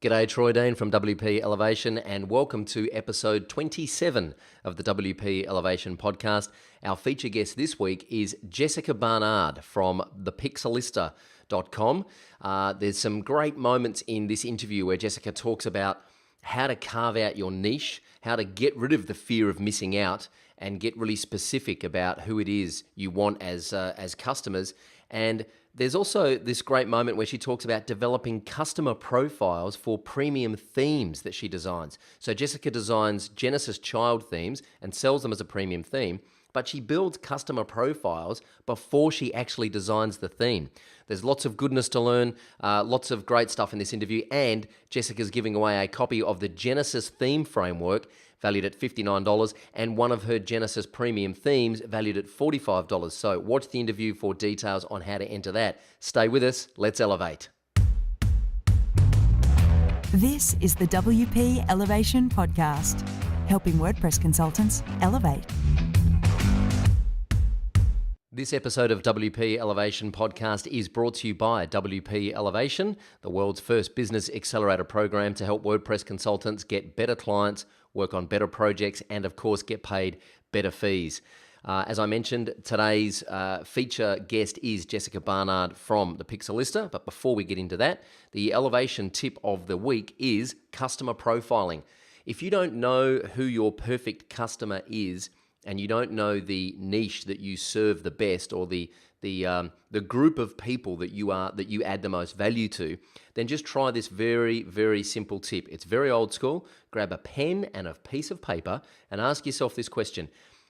G'day, Troy Dean from WP Elevation, and welcome to episode 27 of the WP Elevation podcast. Our feature guest this week is Jessica Barnard from Pixelista.com. There's some great moments in this interview where Jessica talks about how to carve out your niche, how to get rid of the fear of missing out, and get really specific about who it is you want as customers. And there's also this great moment where she talks about developing customer profiles for premium themes that she designs. So Jessica designs Genesis child themes and sells them as a premium theme, but she builds customer profiles before she actually designs the theme. There's lots of goodness to learn, lots of great stuff in this interview, and Jessica's giving away a copy of the Genesis theme framework valued at $59 and one of her Genesis premium themes valued at $45. So watch the interview for details on how to enter that. Stay with us, let's elevate. This is the WP Elevation Podcast, helping WordPress consultants elevate. This episode of WP Elevation Podcast is brought to you by WP Elevation, the world's first business accelerator program to help WordPress consultants get better clients, work on better projects, and of course get paid better fees. As I mentioned, today's feature guest is Jessica Barnard from the Pixelista. But before we get into that, the elevation tip of the week is customer profiling. If you don't know who your perfect customer is, and you don't know the niche that you serve the best, or the group of people that you add the most value to, then just try this very, very simple tip. It's very old school. Grab a pen and a piece of paper and ask yourself this question.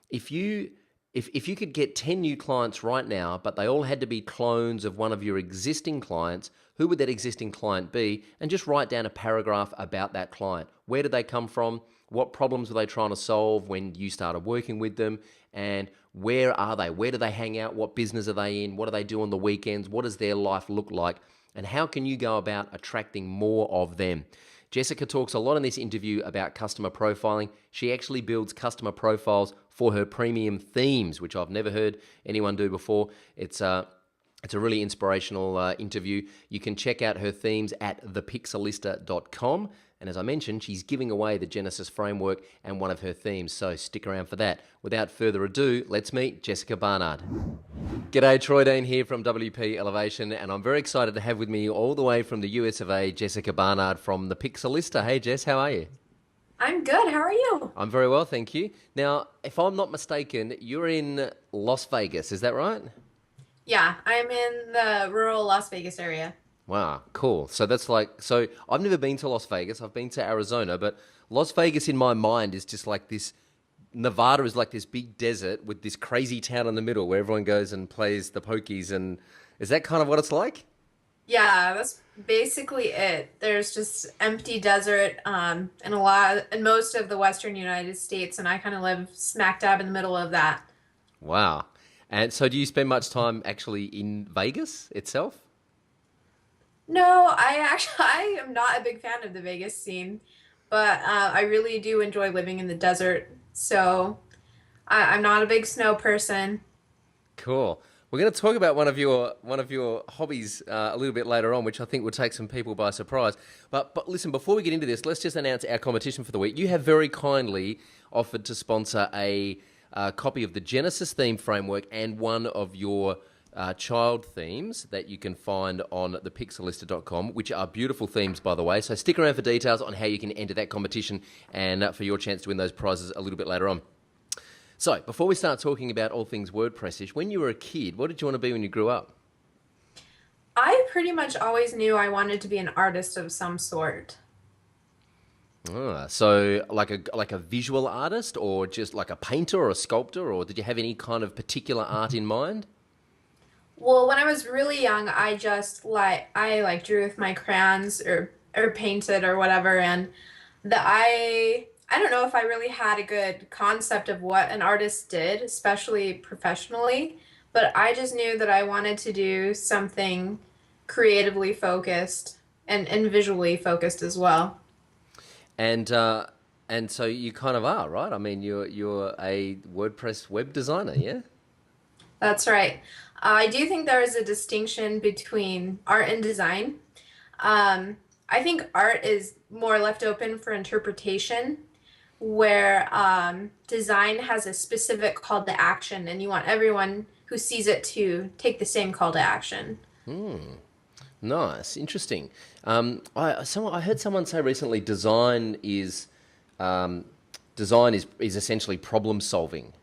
If you could get 10 new clients right now, but they all had to be clones of one of your existing clients, who would that existing client be? And just write down a paragraph about that client. Where did they come from? What problems were they trying to solve when you started working with them? And where are they? Where do they hang out? What business are they in? What do they do on the weekends? What does their life look like? And how can you go about attracting more of them? Jessica talks a lot in this interview about customer profiling. She actually builds customer profiles for her premium themes, which I've never heard anyone do before. It's a really inspirational interview. You can check out her themes at thepixelista.com. And as I mentioned, she's giving away the Genesis framework and one of her themes, so stick around for that. Without further ado, let's meet Jessica Barnard. G'day, Troy Dean here from WP Elevation, and I'm very excited to have with me all the way from the US of A, Jessica Barnard from the Pixelista. Hey Jess, how are you? I'm good, how are you? I'm very well, thank you. Now, if I'm not mistaken, you're in Las Vegas, is that right? Yeah, I'm in the rural Las Vegas area. Wow, cool. So I've never been to Las Vegas. I've been to Arizona, but Las Vegas in my mind is just like this. Nevada is like this big desert with this crazy town in the middle where everyone goes and plays the pokies. And is that kind of what it's like? Yeah, that's basically it. There's just empty desert in most of the western United States, and I kind of live smack dab in the middle of that. Wow. And so do you spend much time actually in Vegas itself? No, I am not a big fan of the Vegas scene, but I really do enjoy living in the desert. So I'm not a big snow person. Cool. We're going to talk about one of your hobbies a little bit later on, which I think will take some people by surprise. But listen, before we get into this, let's just announce our competition for the week. You have very kindly offered to sponsor a copy of the Genesis theme framework and one of your child themes that you can find on thepixelista.com, which are beautiful themes, by the way. So stick around for details on how you can enter that competition and for your chance to win those prizes a little bit later on. So before we start talking about all things WordPress-ish, when you were a kid, what did you want to be when you grew up? I pretty much always knew I wanted to be an artist of some sort. So like a visual artist, or just like a painter or a sculptor, or did you have any kind of particular art in mind? Well, when I was really young, I drew with my crayons or painted or whatever, and I don't know if I really had a good concept of what an artist did, especially professionally, but I just knew that I wanted to do something creatively focused and visually focused as well. And so you kind of are, right? I mean, you're a WordPress web designer, yeah? That's right. I do think there is a distinction between art and design. I think art is more left open for interpretation, where design has a specific call to action, and you want everyone who sees it to take the same call to action. Nice, interesting. I heard someone say recently, um, design is essentially problem solving.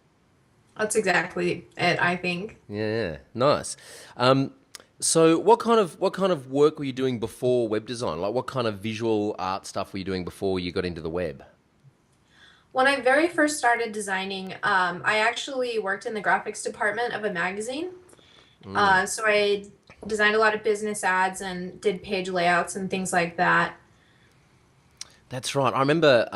That's exactly it, I think. Yeah, nice. So what kind of work were you doing before web design? Like what kind of visual art stuff were you doing before you got into the web? When I very first started designing, I actually worked in the graphics department of a magazine. So I designed a lot of business ads and did page layouts and things like that. That's right. I remember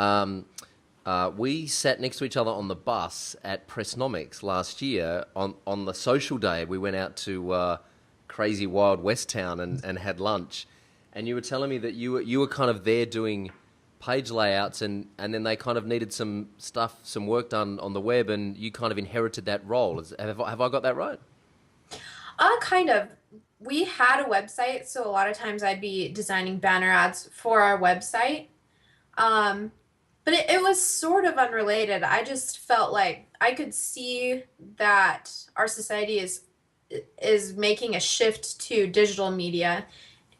we sat next to each other on the bus at Pressnomics last year on the social day. We went out to crazy Wild West town and had lunch, and you were telling me that you were kind of there doing page layouts and then they kind of needed some work done on the web, and you kind of inherited that role. Have I got that right? Kind of. We had a website, so a lot of times I'd be designing banner ads for our website. Um, but it was sort of unrelated. I just felt like I could see that our society is making a shift to digital media.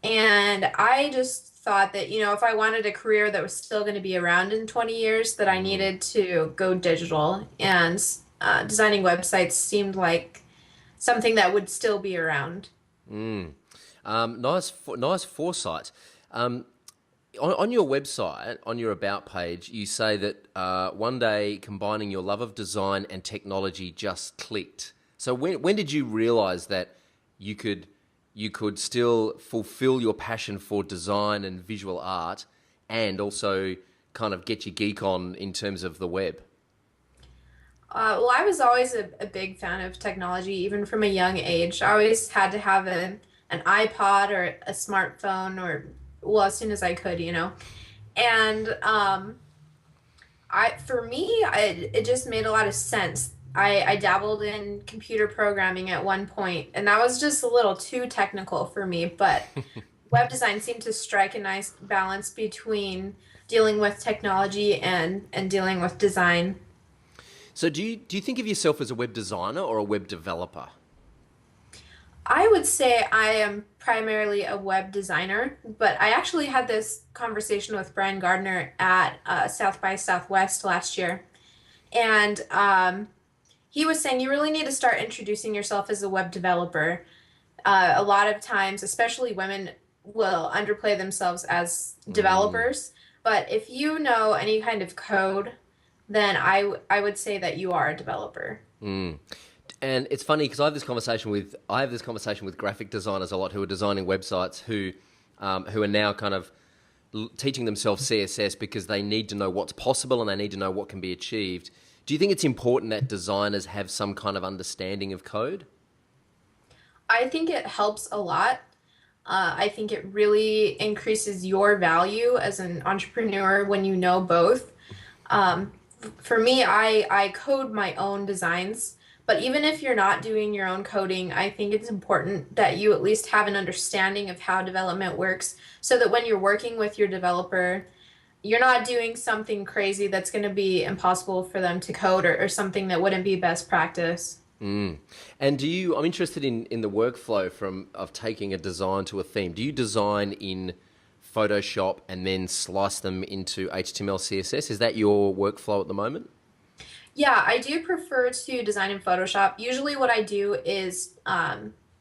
And I just thought that, if I wanted a career that was still going to be around in 20 years, that I needed to go digital. And designing websites seemed like something that would still be around. Nice foresight. On your website, on your about page, you say that one day combining your love of design and technology just clicked. So when did you realize that you could still fulfill your passion for design and visual art and also kind of get your geek on in terms of the web? Well, I was always a big fan of technology, even from a young age. I always had to have an iPod or a smartphone, or, well, as soon as I could. And for me, it just made a lot of sense. I dabbled in computer programming at one point, and that was just a little too technical for me. But web design seemed to strike a nice balance between dealing with technology and dealing with design. So do you think of yourself as a web designer or a web developer? I would say I am primarily a web designer, but I actually had this conversation with Brian Gardner at South by Southwest last year. And he was saying you really need to start introducing yourself as a web developer. A lot of times, especially women, will underplay themselves as developers. But if you know any kind of code, then I would say that you are a developer. And it's funny because I have this conversation with graphic designers a lot who are designing websites who are now kind of teaching themselves CSS because they need to know what's possible and they need to know what can be achieved. Do you think it's important that designers have some kind of understanding of code? I think it helps a lot. I think it really increases your value as an entrepreneur when you know both. For me, I code my own designs, but even if you're not doing your own coding, I think it's important that you at least have an understanding of how development works so that when you're working with your developer, you're not doing something crazy that's going to be impossible for them to code, or something that wouldn't be best practice. And I'm interested in the workflow of taking a design to a theme. Do you design in Photoshop and then slice them into HTML, CSS? Is that your workflow at the moment? Yeah, I do prefer to design in Photoshop. Usually what I do is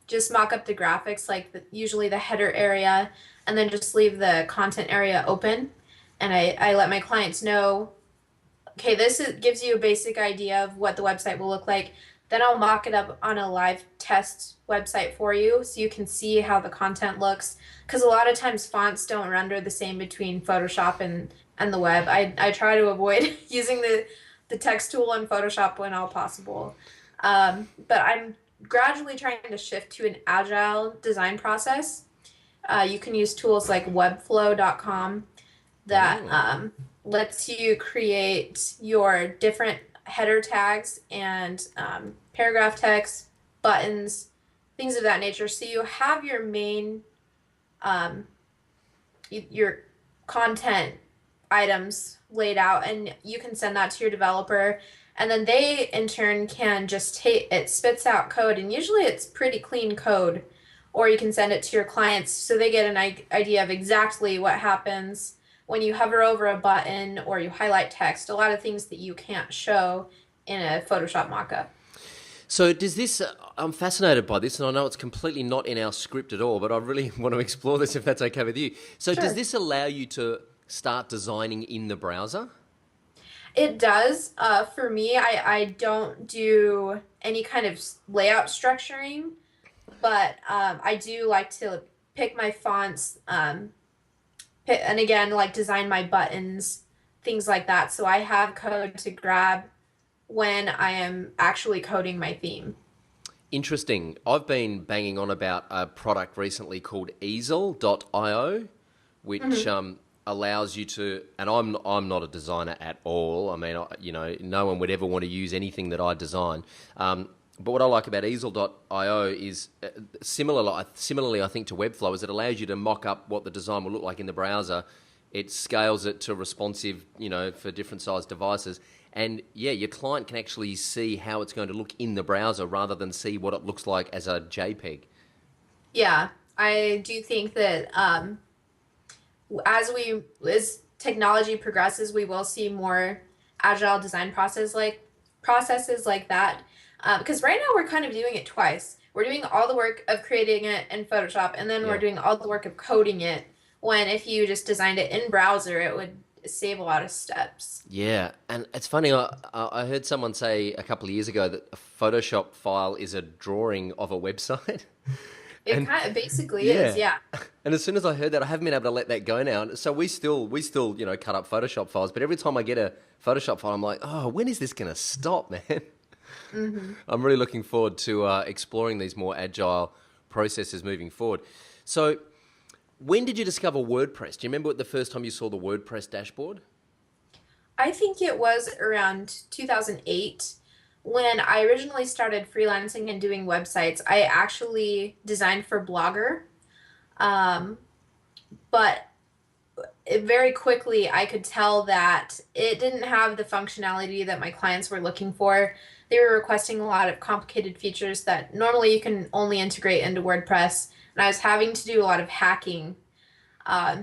just mock up the graphics, like usually the header area, and then just leave the content area open. And I let my clients know, okay, gives you a basic idea of what the website will look like. Then I'll mock it up on a live test website for you so you can see how the content looks. Because a lot of times fonts don't render the same between Photoshop and the web. I try to avoid using the text tool in Photoshop when all possible. But I'm gradually trying to shift to an agile design process. You can use tools like webflow.com that lets you create your different header tags and paragraph text, buttons, things of that nature. So you have your main your content items laid out, and you can send that to your developer, and then they in turn can just take it, spits out code, and usually it's pretty clean code, or you can send it to your clients so they get an idea of exactly what happens when you hover over a button or you highlight text, a lot of things that you can't show in a Photoshop mockup. So does this, I'm fascinated by this, and I know it's completely not in our script at all, but I really want to explore this if that's okay with you. So Sure. does this allow you to start designing in the browser? It does. For me, I don't do any kind of layout structuring, but I do like to pick my fonts, and again, like design my buttons, things like that. So I have code to grab when I am actually coding my theme. Interesting. I've been banging on about a product recently called easel.io, which allows you to, and I'm not a designer at all. I mean, no one would ever want to use anything that I design. But what I like about easel.io is similarly, I think, to Webflow, is it allows you to mock up what the design will look like in the browser. It scales it to responsive, for different size devices. And yeah, your client can actually see how it's going to look in the browser rather than see what it looks like as a JPEG. Yeah, I do think that as technology progresses, we will see more agile design processes like that. Because right now we're kind of doing it twice. We're doing all the work of creating it in Photoshop, and then we're doing all the work of coding it. When if you just designed it in browser, it would save a lot of steps. Yeah, and it's funny. I heard someone say a couple of years ago that a Photoshop file is a drawing of a website. It kind of basically is, yeah. And as soon as I heard that, I haven't been able to let that go now. So we still, cut up Photoshop files. But every time I get a Photoshop file, I'm like, oh, when is this going to stop, man? I'm really looking forward to exploring these more agile processes moving forward. So, when did you discover WordPress? Do you remember the first time you saw the WordPress dashboard? I think it was around 2008 when I originally started freelancing and doing websites. I actually designed for Blogger, but very quickly I could tell that it didn't have the functionality that my clients were looking for. They were requesting a lot of complicated features that normally you can only integrate into WordPress, and I was having to do a lot of hacking.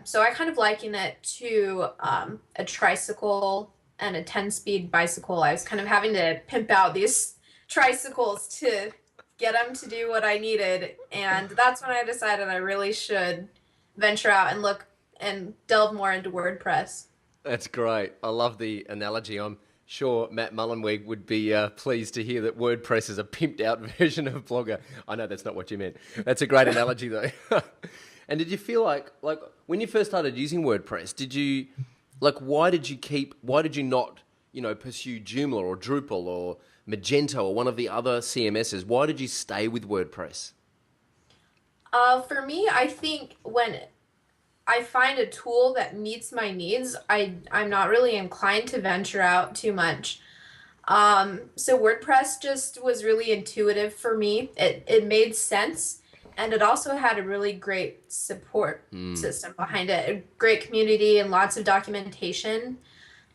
So I kind of liken it to a tricycle and a 10-speed bicycle. I was kind of having to pimp out these tricycles to get them to do what I needed, and that's when I decided I really should venture out and look and delve more into WordPress. That's great. I love the analogy. I'm sure Matt Mullenweg would be pleased to hear that WordPress is a pimped out version of Blogger. I know that's not what you meant. That's a great analogy though. And did you feel like when you first started using WordPress, why did you not, pursue Joomla or Drupal or Magento or one of the other CMSs? Why did you stay with WordPress? For me, I think when I find a tool that meets my needs, I'm not really inclined to venture out too much. So WordPress just was really intuitive for me. It made sense, and it also had a really great support system behind it, a great community and lots of documentation.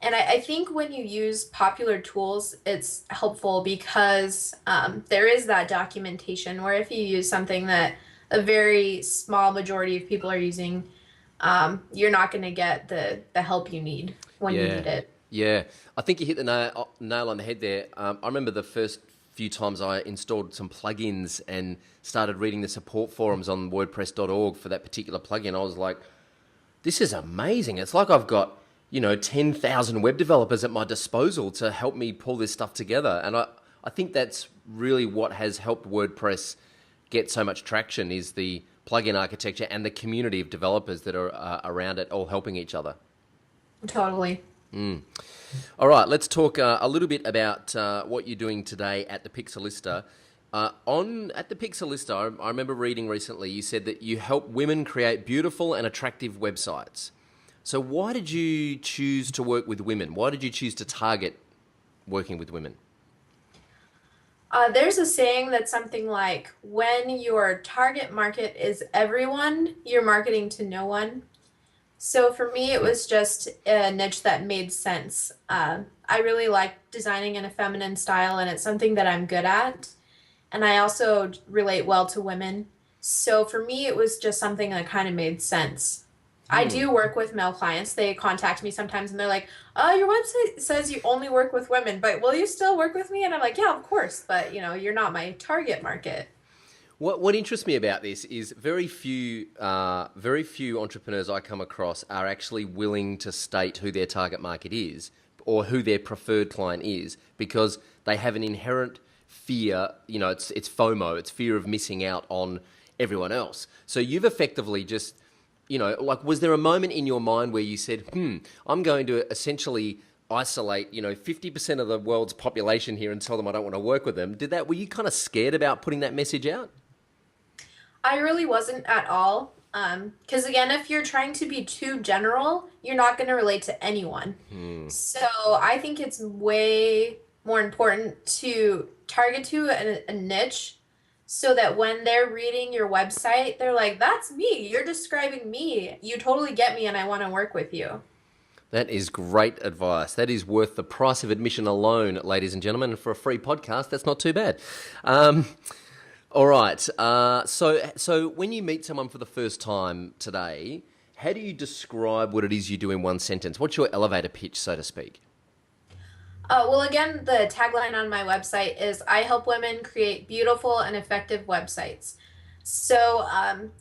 And I think when you use popular tools, it's helpful because there is that documentation, where if you use something that a very small majority of people are using, you're not going to get the help you need when you need it. Yeah, I think you hit the nail on the head there. I remember the first few times I installed some plugins and started reading the support forums on WordPress.org for that particular plugin. I was like, this is amazing. It's like I've got, 10,000 web developers at my disposal to help me pull this stuff together. And I think that's really what has helped WordPress get so much traction, is the plugin architecture and the community of developers that are around it, all helping each other. Totally. All right, let's talk a little bit about what you're doing today at the Pixelista. At the Pixelista, I remember reading recently, you said that you help women create beautiful and attractive websites. So why did you choose to work with women? Why did you choose to target working with women? There's a saying that's something like, when your target market is everyone, you're marketing to no one. So for me, it was just a niche that made sense. I really like designing in a feminine style, and it's something that I'm good at. And I also relate well to women. So for me, it was just something that kind of made sense. I Hmm. do work with male clients. They contact me sometimes and they're like, "Oh, your website says you only work with women, but will you still work with me?" And I'm like, "Yeah, of course, but you're not my target market." What interests me about this is very few entrepreneurs I come across are actually willing to state who their target market is or who their preferred client is because they have an inherent fear. It's FOMO, it's fear of missing out on everyone else. So you've effectively just, like, was there a moment in your mind where you said, I'm going to essentially isolate, 50% of the world's population here and tell them I don't want to work with them? Were you kind of scared about putting that message out? I really wasn't at all. Because again, if you're trying to be too general, you're not going to relate to anyone. So I think it's way more important to target to a niche so that when they're reading your website, they're like, "That's me. You're describing me. You totally get me, and I want to work with you." That is great advice. That is worth the price of admission alone, ladies and gentlemen. And for a free podcast, that's not too bad. Um, all right. So when you meet someone for the first time today, how do you describe what it is you do in one sentence? What's your elevator pitch, so to speak? Well, again, the tagline on my website is I help women create beautiful and effective websites. So,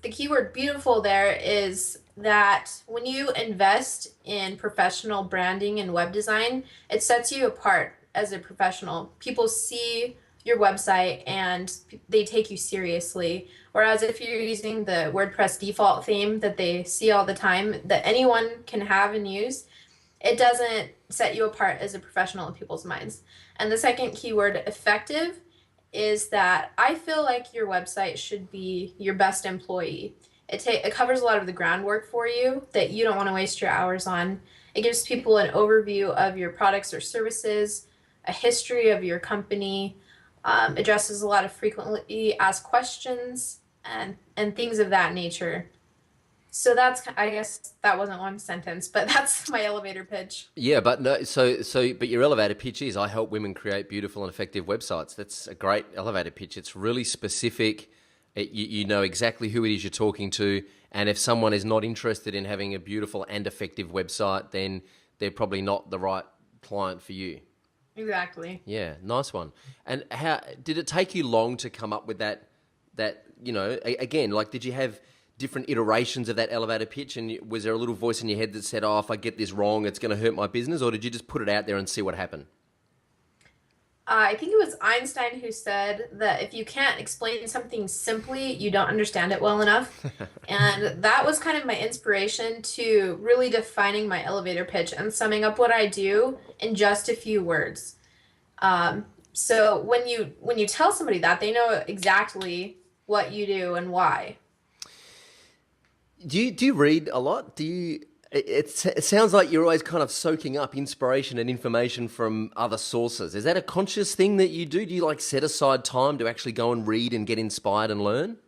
the keyword beautiful there is that when you invest in professional branding and web design, it sets you apart as a professional. People see your website and they take you seriously. Whereas if you're using the WordPress default theme that they see all the time, that anyone can have and use, it doesn't set you apart as a professional in people's minds. And the second keyword, effective, is that I feel like your website should be your best employee. It covers a lot of the groundwork for you that you don't want to waste your hours on. It gives people an overview of your products or services, a history of your company, addresses a lot of frequently asked questions and things of that nature. So I guess that wasn't one sentence, but that's my elevator pitch. Yeah, but no. But your elevator pitch is I help women create beautiful and effective websites. That's a great elevator pitch. It's really specific. You know exactly who it is you're talking to, and if someone is not interested in having a beautiful and effective website, then they're probably not the right client for you. Exactly. Yeah, nice one. And how did it take you long to come up with that? Again, like, did you have different iterations of that elevator pitch, and was there a little voice in your head that said, "Oh, if I get this wrong, it's going to hurt my business," or did you just put it out there and see what happened? I think it was Einstein who said that if you can't explain something simply, you don't understand it well enough. And that was kind of my inspiration to really defining my elevator pitch and summing up what I do in just a few words. So when you tell somebody that, they know exactly what you do and why. Do you read a lot? It sounds like you're always kind of soaking up inspiration and information from other sources. Is that a conscious thing that you do? Do you like set aside time to actually go and read and get inspired and learn?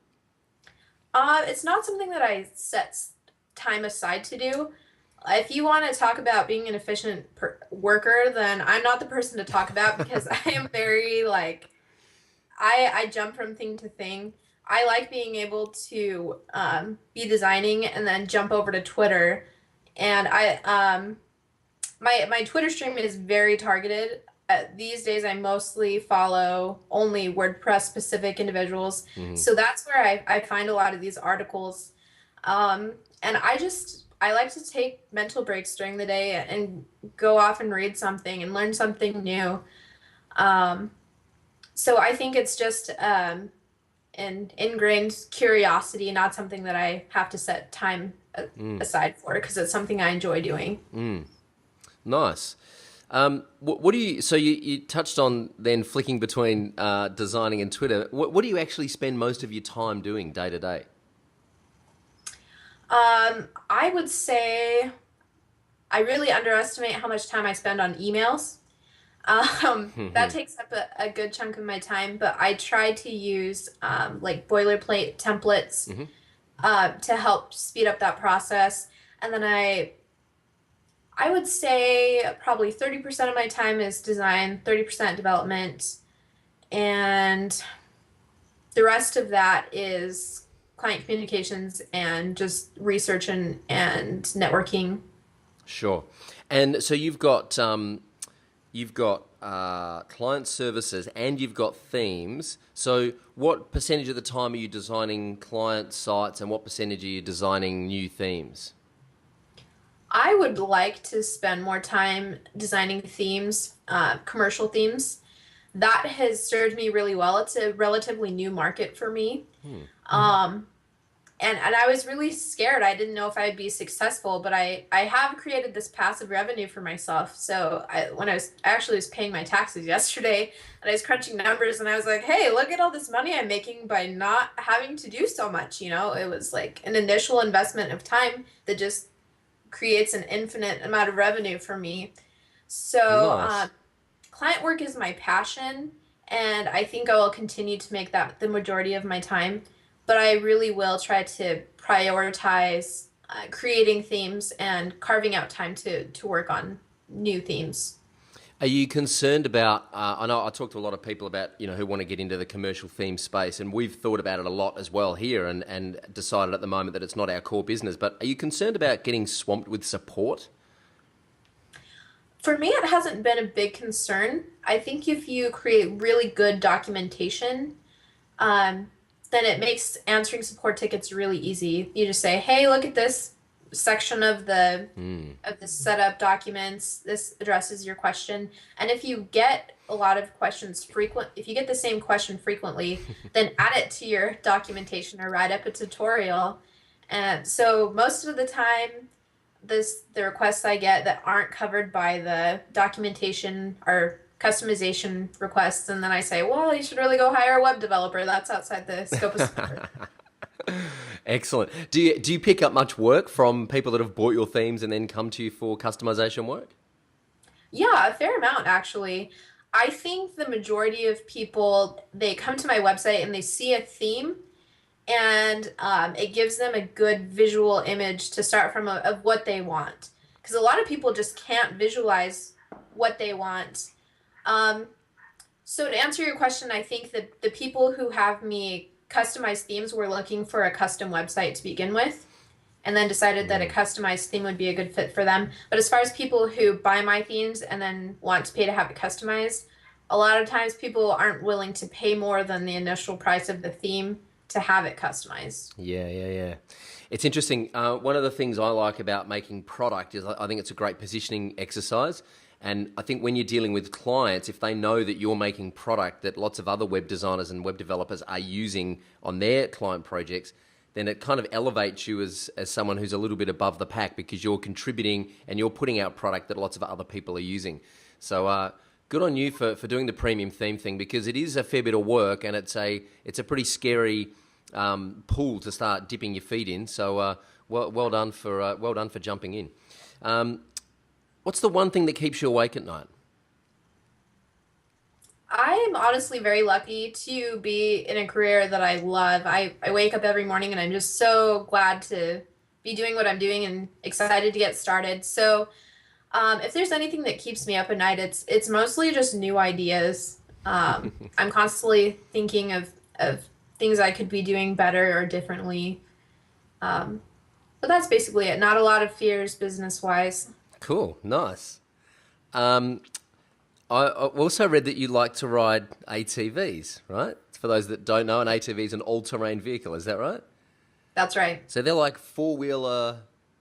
It's not something that I set time aside to do. If you want to talk about being an efficient worker, then I'm not the person to talk about because I am very like I jump from thing to thing. I like being able to be designing and then jump over to Twitter. And my Twitter stream is very targeted. These days, I mostly follow only WordPress specific individuals. So that's where I find a lot of these articles. And I like to take mental breaks during the day and go off and read something and learn something new. So I think it's just an ingrained curiosity, not something that I have to set time aside for because it's something I enjoy doing. Nice. What do you? So you touched on then flicking between designing and Twitter. What do you actually spend most of your time doing day to day? I would say I really underestimate how much time I spend on emails. That takes up a good chunk of my time, but I try to use like boilerplate templates to help speed up that process. And then I would say probably 30% of my time is design, 30% development, and the rest of that is client communications and just research and networking. Sure. And so you've got client services and you've got themes. So what percentage of the time are you designing client sites and what percentage are you designing new themes? I would like to spend more time designing themes, commercial themes. That has served me really well. It's a relatively new market for me. Um, and I was really scared. I didn't know if I'd be successful, but I have created this passive revenue for myself. So I actually was paying my taxes yesterday and I was crunching numbers and I was like, hey, look at all this money I'm making by not having to do so much. It was like an initial investment of time that just creates an infinite amount of revenue for me. So Nice. client work is my passion, and I think I will continue to make that the majority of my time. But I really will try to prioritize creating themes and carving out time to work on new themes. Are you concerned about? I know I talk to a lot of people about who want to get into the commercial theme space, and we've thought about it a lot as well here, and decided at the moment that it's not our core business. But are you concerned about getting swamped with support? For me, it hasn't been a big concern. I think if you create really good documentation, um, then it makes answering support tickets really easy. You just say, "Hey, look at this section of the setup documents. This addresses your question." And if you get a lot of questions if you get the same question frequently, then add it to your documentation or write up a tutorial. And so most of the time, the requests I get that aren't covered by the documentation are customization requests, and then I say, well, you should really go hire a web developer. That's outside the scope of support. Excellent. Do you pick up much work from people that have bought your themes and then come to you for customization work? Yeah, a fair amount actually. I think the majority of people, they come to my website and they see a theme, and it gives them a good visual image to start from of what they want. Because a lot of people just can't visualize what they want. Um, so to answer your question, I think that the people who have me customize themes were looking for a custom website to begin with, and then decided that a customized theme would be a good fit for them. But as far as people who buy my themes and then want to pay to have it customized, a lot of times people aren't willing to pay more than the initial price of the theme to have it customized. Yeah. It's interesting. One of the things I like about making product is I think it's a great positioning exercise. And I think when you're dealing with clients, if they know that you're making product that lots of other web designers and web developers are using on their client projects, then it kind of elevates you as someone who's a little bit above the pack because you're contributing and you're putting out product that lots of other people are using. So good on you for doing the premium theme thing because it is a fair bit of work and it's a pretty scary pool to start dipping your feet in. So well done for jumping in. What's the one thing that keeps you awake at night? I'm honestly very lucky to be in a career that I love. I wake up every morning and I'm just so glad to be doing what I'm doing and excited to get started. So if there's anything that keeps me up at night, it's mostly just new ideas. I'm constantly thinking of things I could be doing better or differently. But that's basically it. Not a lot of fears business wise. Cool, nice. I also read that you like to ride ATVs, right? For those that don't know, an ATV is an all-terrain vehicle. Is that right? That's right. So they're like four-wheeler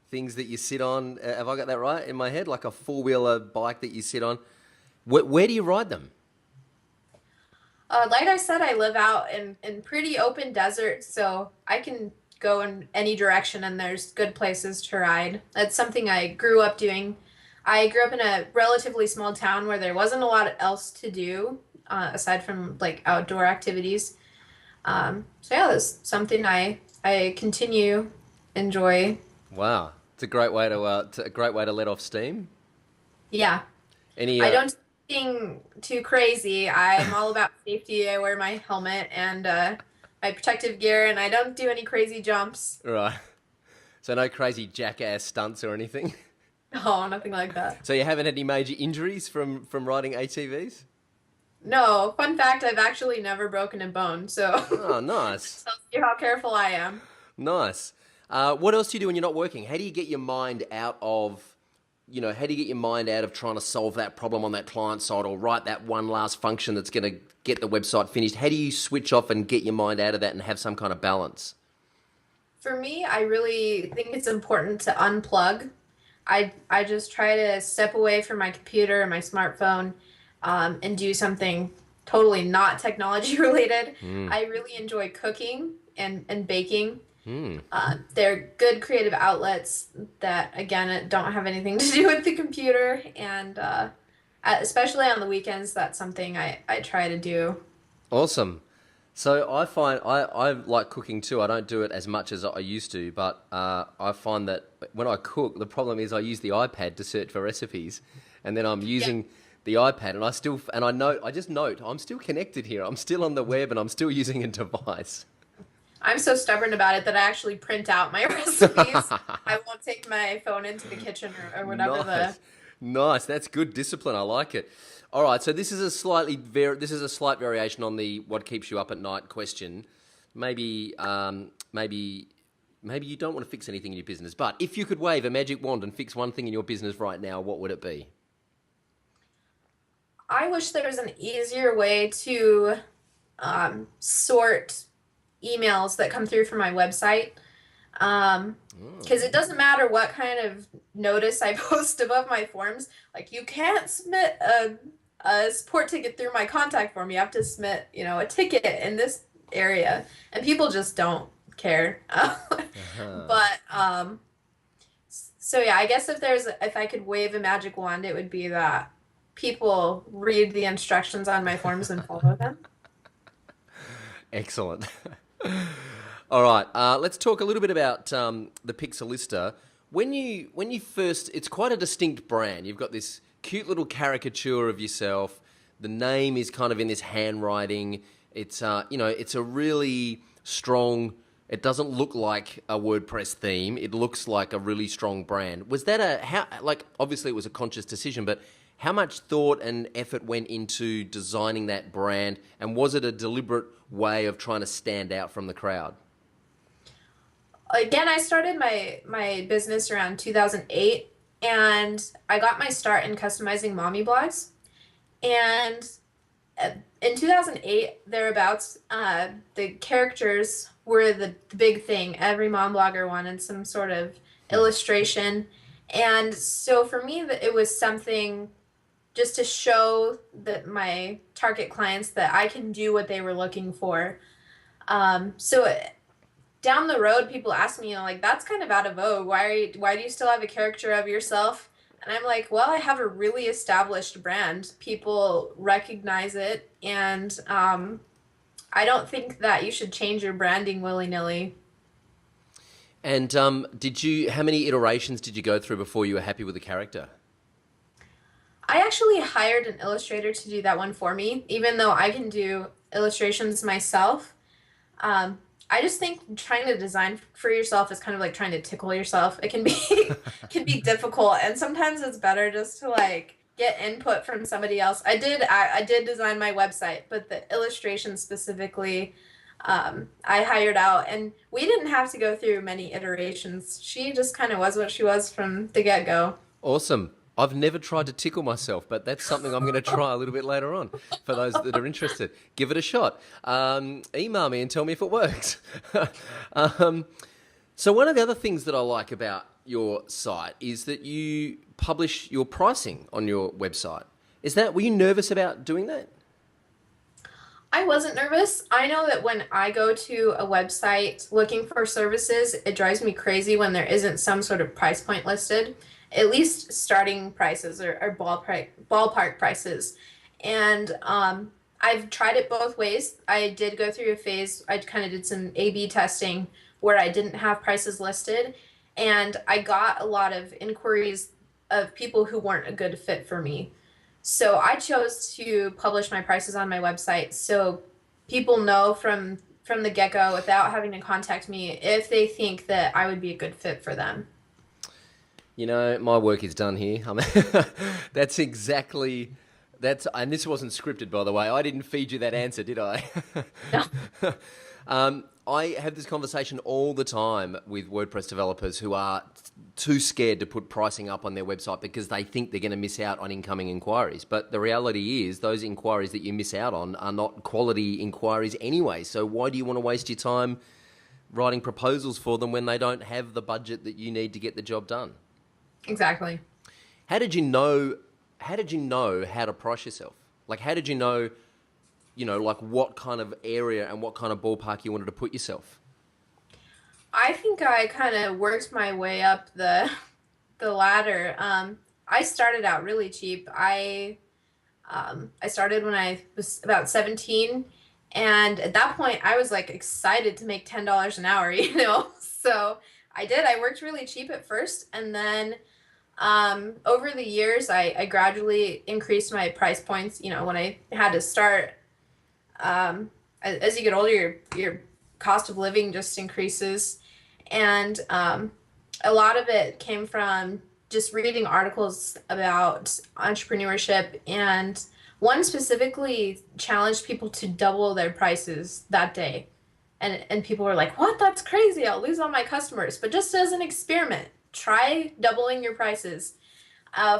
things that you sit on. Have I got that right in my head? Like a four-wheeler bike that you sit on. Where do you ride them? Like I said, I live out in pretty open desert, so I can go in any direction and there's good places to ride. That's something I grew up doing. I grew up in a relatively small town where there wasn't a lot else to do aside from like outdoor activities. So yeah, that's something I continue enjoy. Wow, it's a great way to let off steam. Yeah, Any I don't do anything too crazy. I'm all about safety. I wear my helmet and my protective gear, and I don't do any crazy jumps. right? So no crazy jackass stunts or anything? No, nothing like that. So you haven't had any major injuries from riding ATVs? No, fun fact, I've actually never broken a bone, so Oh, that nice. tells you how careful I am. Nice. What else do you do when you're not working? How do you get your mind out of, how do you get your mind out of trying to solve that problem on that client side or write that one last function that's going to get the website finished? How do you switch off and get your mind out of that and have some kind of balance? For me, I really think it's important to unplug. I just try to step away from my computer and my smartphone, and do something totally not technology related. Mm. I really enjoy cooking and baking. Mm. They're good creative outlets that, again, don't have anything to do with the computer. And especially on the weekends, that's something I try to do. Awesome. So I find I like cooking too. I don't do it as much as I used to, but I find that when I cook, the problem is I use the iPad to search for recipes, and then I'm using the iPad, and I just note I'm still connected here. I'm still on the web, and I'm still using a device. I'm so stubborn about it that I actually print out my recipes. I won't take my phone into the kitchen or whatever Nice, nice. That's good discipline. I like it. All right. So this is a slight variation on the what keeps you up at night question. Maybe you don't want to fix anything in your business, but if you could wave a magic wand and fix one thing in your business right now, what would it be? I wish there was an easier way to sort emails that come through from my website. Because it doesn't matter what kind of notice I post above my forms. Like, you can't submit a support ticket through my contact form. You have to submit, a ticket in this area, and people just don't care. But so yeah, I guess if I could wave a magic wand, it would be that people read the instructions on my forms and follow them. Excellent. All right, let's talk a little bit about the Pixelista. When you first, it's quite a distinct brand. You've got this cute little caricature of yourself. The name is kind of in this handwriting. It's it's a really strong. It doesn't look like a WordPress theme. It looks like a really strong brand. Was that obviously it was a conscious decision, but how much thought and effort went into designing that brand, and was it a deliberate way of trying to stand out from the crowd? Again, I started my business around 2008, and I got my start in customizing mommy blogs. And in 2008, thereabouts, the characters were the big thing. Every mom blogger wanted some sort of illustration. And so for me, it was something just to show that my target clients that I can do what they were looking for. So down the road, people ask me, that's kind of out of vogue. Why do you still have a caricature of yourself? And I'm like, well, I have a really established brand. People recognize it, and I don't think that you should change your branding willy-nilly. And how many iterations did you go through before you were happy with the character? I actually hired an illustrator to do that one for me, even though I can do illustrations myself. I just think trying to design for yourself is kind of like trying to tickle yourself. It can be can be difficult, and sometimes it's better just to get input from somebody else. I did design my website, but the illustration specifically, I hired out, and we didn't have to go through many iterations. She just kind of was what she was from the get-go. Awesome. I've never tried to tickle myself, but that's something I'm going to try a little bit later on for those that are interested. Give it a shot. Email me and tell me if it works. So one of the other things that I like about your site is that you publish your pricing on your website. Were you nervous about doing that? I wasn't nervous. I know that when I go to a website looking for services, it drives me crazy when there isn't some sort of price point listed. At least starting prices or ballpark prices. And I've tried it both ways. I did go through a phase, I kind of did some A/B testing where I didn't have prices listed, and I got a lot of inquiries of people who weren't a good fit for me. So I chose to publish my prices on my website so people know from from the get-go without having to contact me if they think that I would be a good fit for them. You know, my work is done here. I mean, that's exactly and this wasn't scripted, by the way. I didn't feed you that answer, did I? No. I have this conversation all the time with WordPress developers who are too scared to put pricing up on their website because they think they're going to miss out on incoming inquiries. But the reality is those inquiries that you miss out on are not quality inquiries anyway. So why do you want to waste your time writing proposals for them when they don't have the budget that you need to get the job done? Exactly. How did you know how to price yourself? Like, how did you know, like what kind of area and what kind of ballpark you wanted to put yourself? I think I kind of worked my way up the ladder. I started out really cheap. I started when I was about 17, and at that point I was like excited to make $10 an hour, So I did. I worked really cheap at first, and then over the years I gradually increased my price points. When I had to start, as you get older, your cost of living just increases. And a lot of it came from just reading articles about entrepreneurship, and one specifically challenged people to double their prices that day. And people were like, what? That's crazy. I'll lose all my customers. But just as an experiment, try doubling your prices.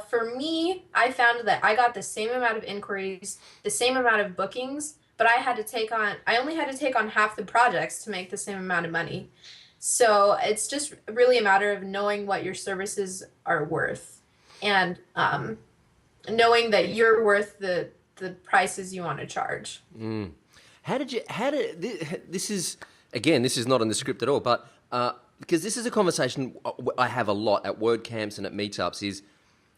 For me, I found that I got the same amount of inquiries, the same amount of bookings, but I only had to take on half the projects to make the same amount of money. So it's just really a matter of knowing what your services are worth, and knowing that you're worth the prices you want to charge. This is not in the script at all, but because this is a conversation I have a lot at WordCamps and at meetups, is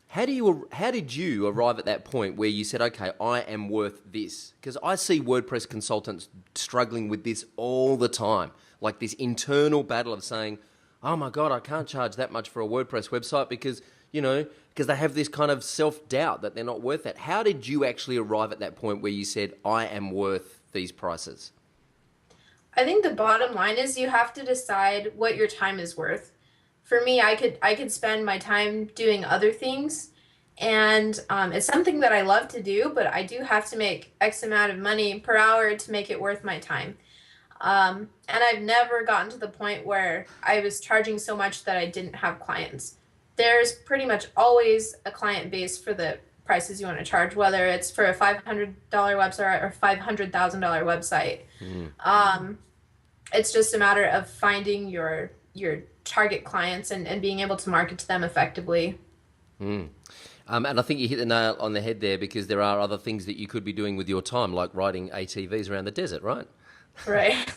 how did you arrive at that point where you said, okay, I am worth this? Because I see WordPress consultants struggling with this all the time, like this internal battle of saying, oh my God, I can't charge that much for a WordPress website because they have this kind of self-doubt that they're not worth it. How did you actually arrive at that point where you said, I am worth these prices? I think the bottom line is you have to decide what your time is worth. For me, I could spend my time doing other things, and it's something that I love to do, but I do have to make X amount of money per hour to make it worth my time. And I've never gotten to the point where I was charging so much that I didn't have clients. There's pretty much always a client base for the prices you want to charge, whether it's for a $500 website or $500,000 website. Mm-hmm. It's just a matter of finding your target clients and being able to market to them effectively. And I think you hit the nail on the head there, because there are other things that you could be doing with your time, like riding ATVs around the desert, right? Right.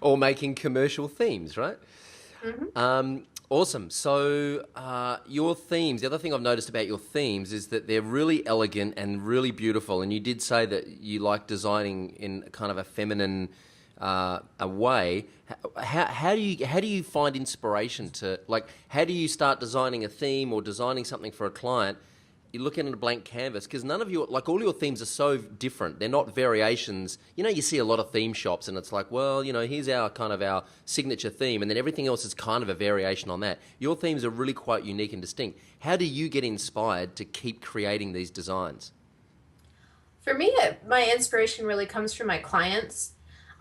Or making commercial themes, right? Mm-hmm. Awesome. So your themes, the other thing I've noticed about your themes is that they're really elegant and really beautiful. And you did say that you like designing in kind of a feminine a way. How do you find inspiration to, like, how do you start designing a theme or designing something for a client? You're looking at a blank canvas, because none of your, like, all your themes are so different. They're not variations. You see a lot of theme shops and it's like, well, here's our kind of our signature theme, and then everything else is kind of a variation on that. Your themes are really quite unique and distinct. How do you get inspired to keep creating these designs? For me, my inspiration really comes from my clients.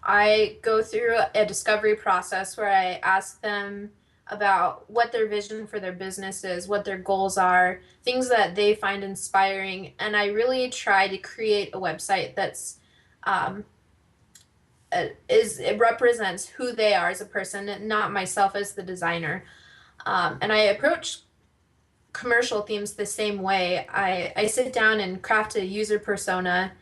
I go through a discovery process where I ask them about what their vision for their business is, what their goals are, things that they find inspiring, and I really try to create a website that's it represents who they are as a person, not myself as the designer. And I approach commercial themes the same way. I sit down and craft a user persona,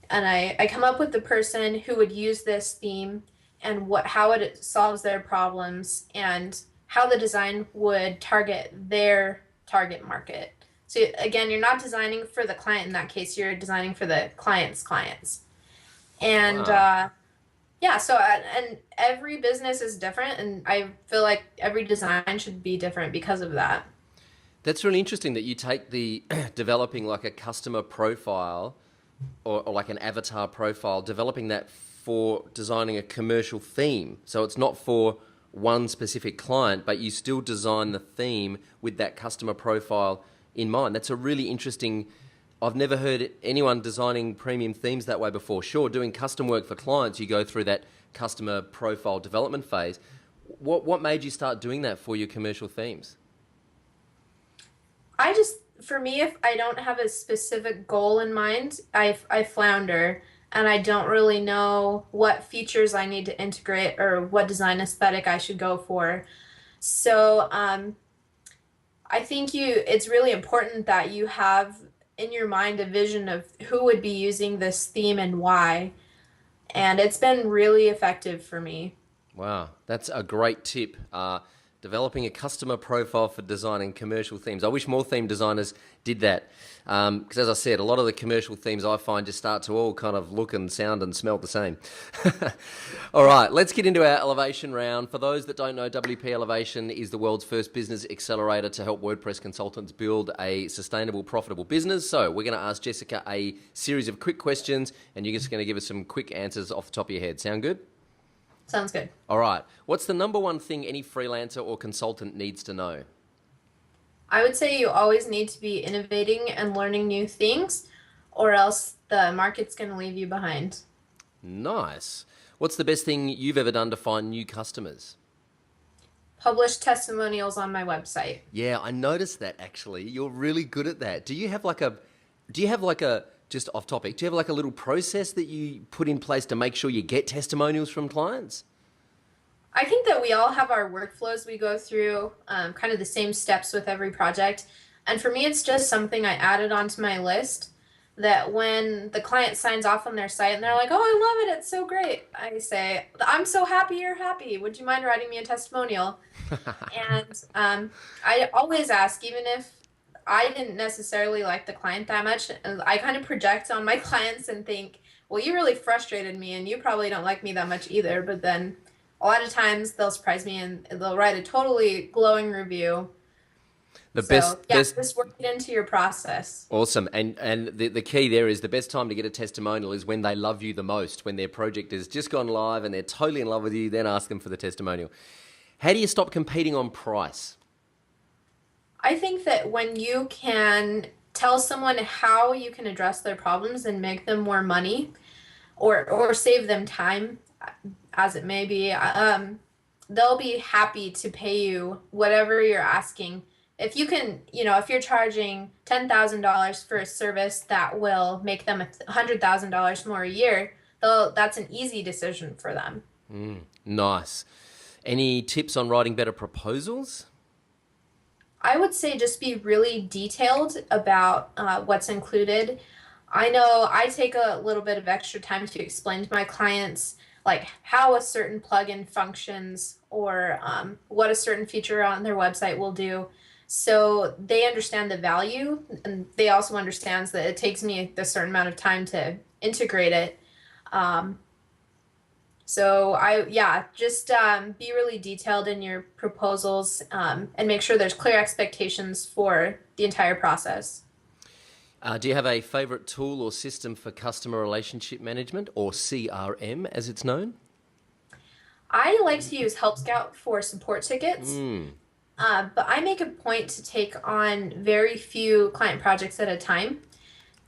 and I come up with the person who would use this theme and how it solves their problems and how the design would target their target market. So again, you're not designing for the client in that case, you're designing for the client's clients. And Wow. and every business is different, and I feel like every design should be different because of that. That's really interesting that you take the developing like a customer profile or like an avatar profile, developing that for designing a commercial theme. So it's not for one specific client, but you still design the theme with that customer profile in mind. That's a really interesting. I've never heard anyone designing premium themes that way before. Sure, doing custom work for clients, you go through that customer profile development phase. What made you start doing that for your commercial themes? For me, if I don't have a specific goal in mind, I flounder and I don't really know what features I need to integrate or what design aesthetic I should go for. So I think it's really important that you have in your mind a vision of who would be using this theme and why. And it's been really effective for me. Wow, that's a great tip. Developing a customer profile for designing commercial themes. I wish more theme designers did that. Because as I said, a lot of the commercial themes I find just start to all kind of look and sound and smell the same. All right, let's get into our elevation round. For those that don't know, WP Elevation is the world's first business accelerator to help WordPress consultants build a sustainable, profitable business. So we're going to ask Jessica a series of quick questions, and you're just going to give us some quick answers off the top of your head. Sound good? Sounds good. All right. What's the number one thing any freelancer or consultant needs to know? I would say you always need to be innovating and learning new things, or else the market's going to leave you behind. Nice. What's the best thing you've ever done to find new customers? Publish testimonials on my website. Yeah, I noticed that actually. You're really good at that. Do you have like a, just off topic, do you have like a little process that you put in place to make sure you get testimonials from clients? I think that we all have our workflows we go through, kind of the same steps with every project. And for me, it's just something I added onto my list that when the client signs off on their site and they're like, oh, I love it, it's so great. I say, I'm so happy you're happy. Would you mind writing me a testimonial? And I always ask, even if I didn't necessarily like the client that much, I kind of project on my clients and think, well, you really frustrated me and you probably don't like me that much either. But then a lot of times they'll surprise me and they'll write a totally glowing review. Just work it into your process. Awesome. And the key there is the best time to get a testimonial is when they love you the most, when their project has just gone live and they're totally in love with you, then ask them for the testimonial. How do you stop competing on price? I think that when you can tell someone how you can address their problems and make them more money or save them time, as it may be, they'll be happy to pay you whatever you're asking. If you can, if you're charging $10,000 for a service that will make them $100,000 more a year, that's an easy decision for them. Nice. Any tips on writing better proposals? I would say just be really detailed about what's included. I know I take a little bit of extra time to explain to my clients like how a certain plugin functions or what a certain feature on their website will do. So they understand the value, and they also understand that it takes me a certain amount of time to integrate it. Just be really detailed in your proposals and make sure there's clear expectations for the entire process. Do you have a favorite tool or system for customer relationship management, or CRM as it's known? I like to use Help Scout for support tickets. But I make a point to take on very few client projects at a time.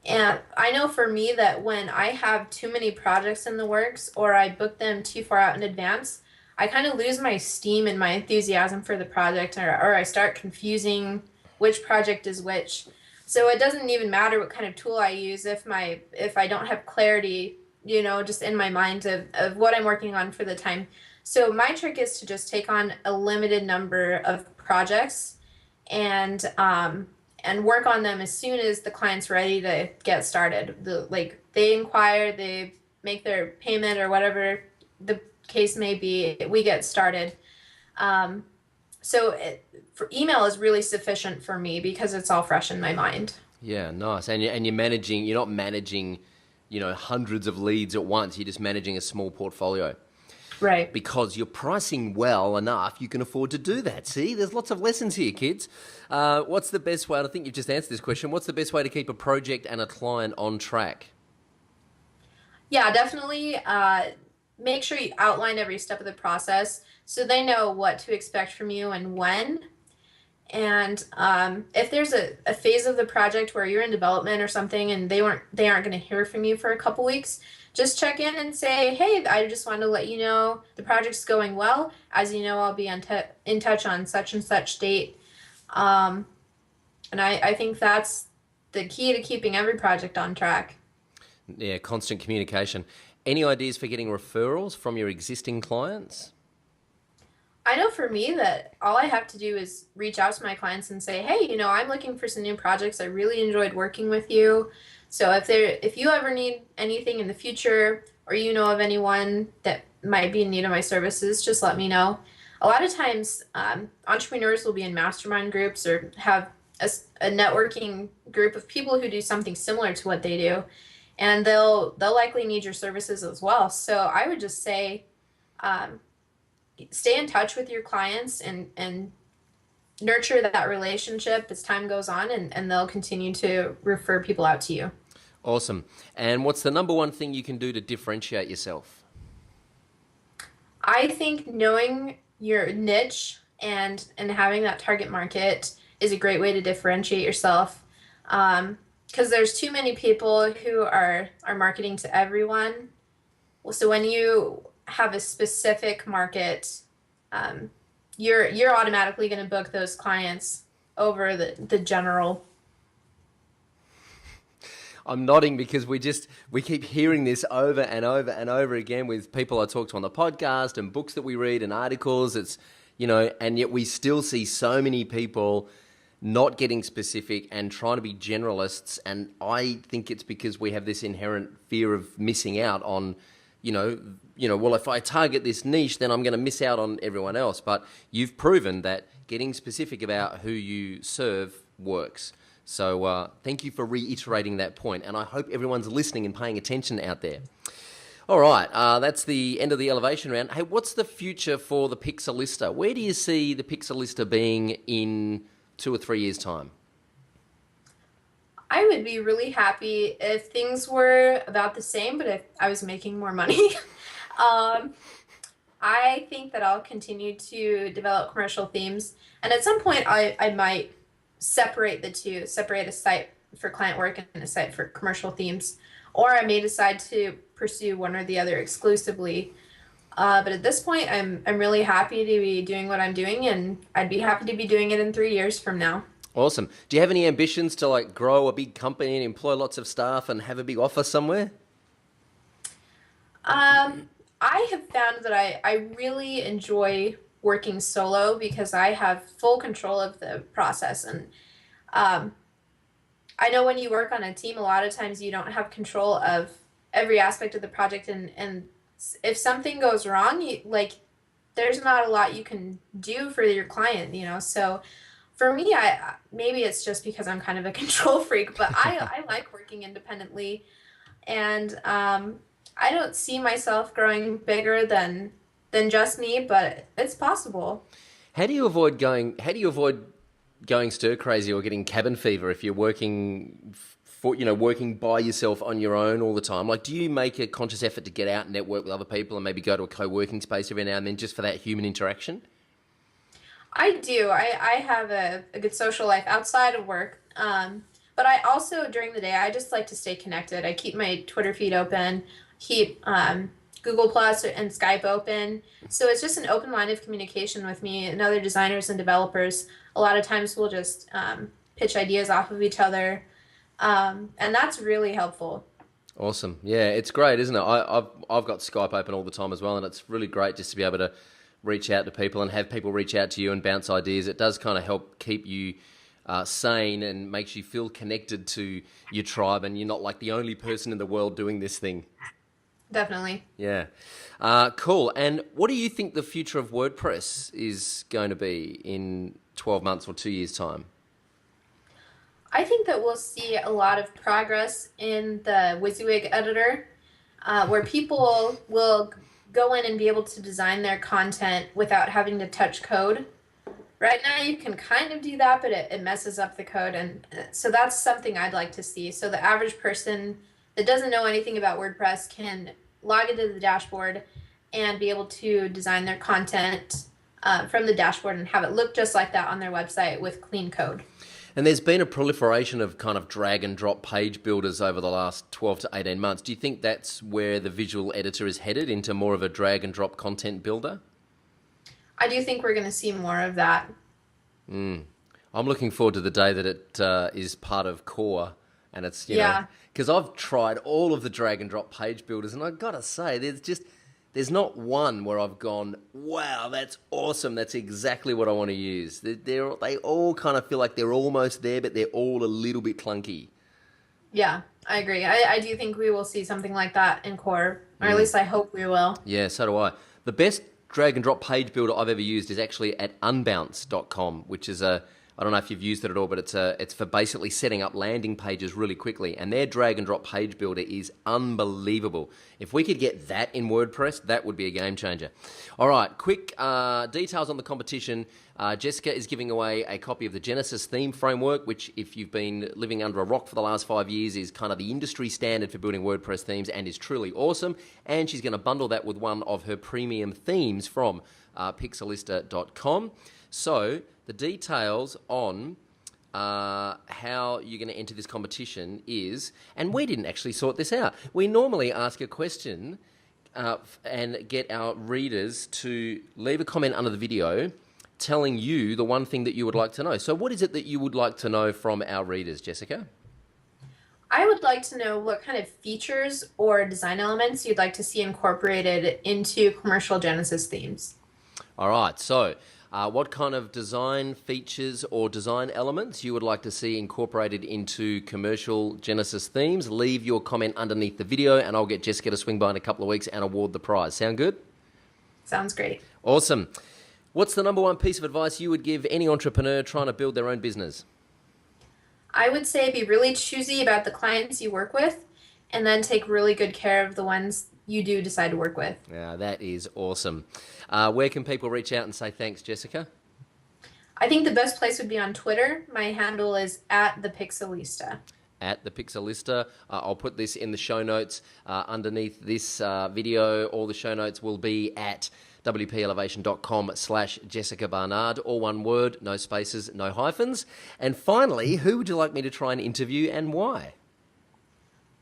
And I know for me that when I have too many projects in the works or I book them too far out in advance, I kind of lose my steam and my enthusiasm for the project, or I start confusing which project is which. So it doesn't even matter what kind of tool I use if I don't have clarity, just in my mind of what I'm working on for the time. So my trick is to just take on a limited number of projects and work on them as soon as the client's ready to get started. They inquire, they make their payment or whatever the case may be, we get started. For email is really sufficient for me because it's all fresh in my mind. Yeah, nice. And you're not managing, hundreds of leads at once. You're just managing a small portfolio. Right. Because you're pricing well enough, you can afford to do that. See, there's lots of lessons here, kids. What's the best way, and I think you've just answered this question, what's the best way to keep a project and a client on track? Yeah, definitely make sure you outline every step of the process so they know what to expect from you and when. And if there's a phase of the project where you're in development or something and they aren't going to hear from you for a couple weeks, just check in and say, hey, I just wanted to let you know the project's going well. As you know, I'll be in touch on such and such date. And I think that's the key to keeping every project on track. Yeah, constant communication. Any ideas for getting referrals from your existing clients? I know for me that all I have to do is reach out to my clients and say, hey, I'm looking for some new projects. I really enjoyed working with you. So if you ever need anything in the future, or you know of anyone that might be in need of my services, just let me know. A lot of times, entrepreneurs will be in mastermind groups or have a networking group of people who do something similar to what they do, and they'll likely need your services as well. So I would just say, stay in touch with your clients and nurture that relationship as time goes on, and they'll continue to refer people out to you. Awesome. And what's the number one thing you can do to differentiate yourself? I think knowing your niche and having that target market is a great way to differentiate yourself, because there's too many people who are marketing to everyone. So when you have a specific market, you're automatically going to book those clients over the general. I'm nodding because we keep hearing this over and over and over again with people I talk to on the podcast and books that we read and articles. It's, and yet we still see so many people not getting specific and trying to be generalists. And I think it's because we have this inherent fear of missing out on, well, if I target this niche, then I'm going to miss out on everyone else. But you've proven that getting specific about who you serve works. So thank you for reiterating that point, and I hope everyone's listening and paying attention out there. All right, that's the end of the elevation round. Hey, what's the future for the Pixelista? Where do you see the Pixelista being in 2 or 3 years' time? I would be really happy if things were about the same, but if I was making more money. I think that I'll continue to develop commercial themes, and at some point I might separate the two, separate a site for client work and a site for commercial themes, or I may decide to pursue one or the other exclusively. But at this point, I'm really happy to be doing what I'm doing, and I'd be happy to be doing it in 3 years from now. Awesome. Do you have any ambitions to grow a big company and employ lots of staff and have a big office somewhere? I have found that I really enjoy working solo because I have full control of the process. And I know when you work on a team, a lot of times you don't have control of every aspect of the project. And if something goes wrong, there's not a lot you can do for your client, So for me, maybe it's just because I'm kind of a control freak, but I like working independently. And I don't see myself growing bigger than just me, but it's possible. How do you avoid going stir crazy or getting cabin fever if you're working working by yourself on your own all the time? Do you make a conscious effort to get out and network with other people and maybe go to a co-working space every now and then just for that human interaction? I do. I have a good social life outside of work. But I also, during the day, I just like to stay connected. I keep my Twitter feed open, keep Google Plus and Skype open. So it's just an open line of communication with me and other designers and developers. A lot of times we'll just pitch ideas off of each other. And that's really helpful. Awesome. Yeah, it's great, isn't it? I've got Skype open all the time as well, and it's really great just to be able to reach out to people and have people reach out to you and bounce ideas. It does kind of help keep you sane and makes you feel connected to your tribe, and you're not like the only person in the world doing this thing. Definitely. Yeah. Cool. And what do you think the future of WordPress is going to be in 12 months or 2 years' time? I think that we'll see a lot of progress in the WYSIWYG editor, where people will go in and be able to design their content without having to touch code. Right now you can kind of do that, but it messes up the code. And so that's something I'd like to see. So the average person that doesn't know anything about WordPress can log into the dashboard and be able to design their content from the dashboard and have it look just like that on their website with clean code. And there's been a proliferation of kind of drag and drop page builders over the last 12 to 18 months. Do you think that's where the visual editor is headed, into more of a drag and drop content builder? I do think we're going to see more of that. I'm looking forward to the day that it is part of Core, and it's, you know, because I've tried all of the drag and drop page builders, and I've got to say, there's not one where I've gone, wow, that's awesome. That's exactly what I want to use. They all kind of feel like they're almost there, but they're all a little bit clunky. Yeah, I agree. I do think we will see something like that in Core, or at least I hope we will. Yeah, so do I. The best drag and drop page builder I've ever used is actually at unbounce.com, which is I don't know if you've used it at all, but it's for basically setting up landing pages really quickly. And their drag and drop page builder is unbelievable. If we could get that in WordPress, that would be a game changer. All right, quick details on the competition. Jessica is giving away a copy of the Genesis theme framework, which, if you've been living under a rock for the last 5 years, is kind of the industry standard for building WordPress themes and is truly awesome. And she's going to bundle that with one of her premium themes from Pixelista.com. So the details on how you're going to enter this competition is, and we didn't actually sort this out. We normally ask a question and get our readers to leave a comment under the video telling you the one thing that you would like to know. So what is it that you would like to know from our readers, Jessica? I would like to know what kind of features or design elements you'd like to see incorporated into commercial Genesis themes. All right, so what kind of design features or design elements you would like to see incorporated into commercial Genesis themes? Leave your comment underneath the video and I'll get Jessica to swing by in a couple of weeks and award the prize. Sound good? Sounds great. Awesome. What's the number one piece of advice you would give any entrepreneur trying to build their own business? I would say be really choosy about the clients you work with and then take really good care of the ones you do decide to work with. Yeah, that is awesome. Where can people reach out and say thanks, Jessica? I think the best place would be on Twitter. My handle is @thepixelista. At the Pixelista. I'll put this in the show notes underneath this video. All the show notes will be at wpelevation.com/Jessica Barnard, all one word, no spaces, no hyphens. And finally, who would you like me to try and interview and why?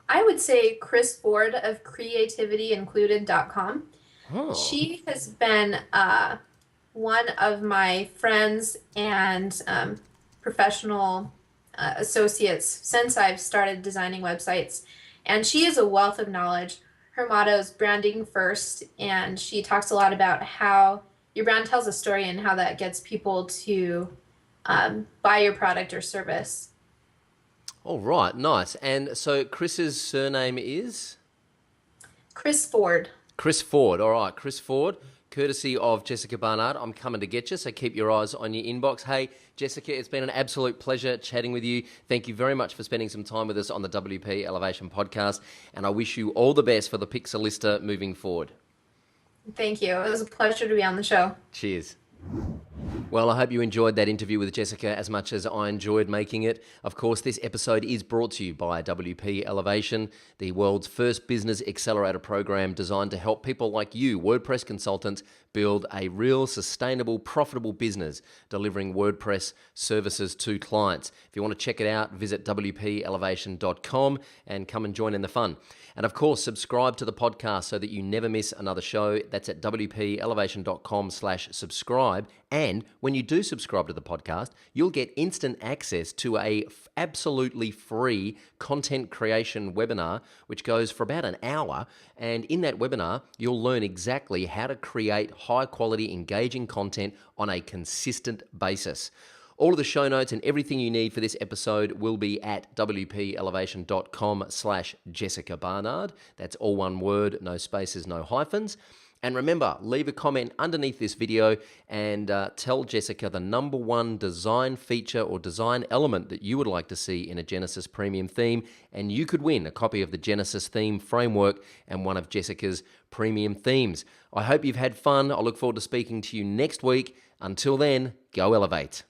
I would say Chris Ford of creativityincluded.com. Oh. She has been one of my friends and professional associates since I've started designing websites. And she is a wealth of knowledge. Her motto is branding first, and she talks a lot about how your brand tells a story and how that gets people to buy your product or service. All right, nice. And so Chris's surname is? Chris Ford. Chris Ford. All right, Chris Ford, courtesy of Jessica Barnard. I'm coming to get you, so keep your eyes on your inbox. Hey, Jessica, it's been an absolute pleasure chatting with you. Thank you very much for spending some time with us on the WP Elevation podcast, and I wish you all the best for the Pixelista moving forward. Thank you. It was a pleasure to be on the show. Cheers. Well, I hope you enjoyed that interview with Jessica as much as I enjoyed making it. Of course, this episode is brought to you by WP Elevation, the world's first business accelerator program designed to help people like you, WordPress consultants, build a real, sustainable, profitable business delivering WordPress services to clients. If you want to check it out, visit wpelevation.com and come and join in the fun. And of course, subscribe to the podcast so that you never miss another show. That's at wpelevation.com/subscribe. And when you do subscribe to the podcast, you'll get instant access to a absolutely free content creation webinar, which goes for about an hour. And in that webinar, you'll learn exactly how to create high quality, engaging content on a consistent basis. All of the show notes and everything you need for this episode will be at wpelevation.com/Jessica Barnard. That's all one word, no spaces, no hyphens. And remember, leave a comment underneath this video and tell Jessica the number one design feature or design element that you would like to see in a Genesis premium theme, and you could win a copy of the Genesis theme framework and one of Jessica's premium themes. I hope you've had fun. I look forward to speaking to you next week. Until then, go elevate.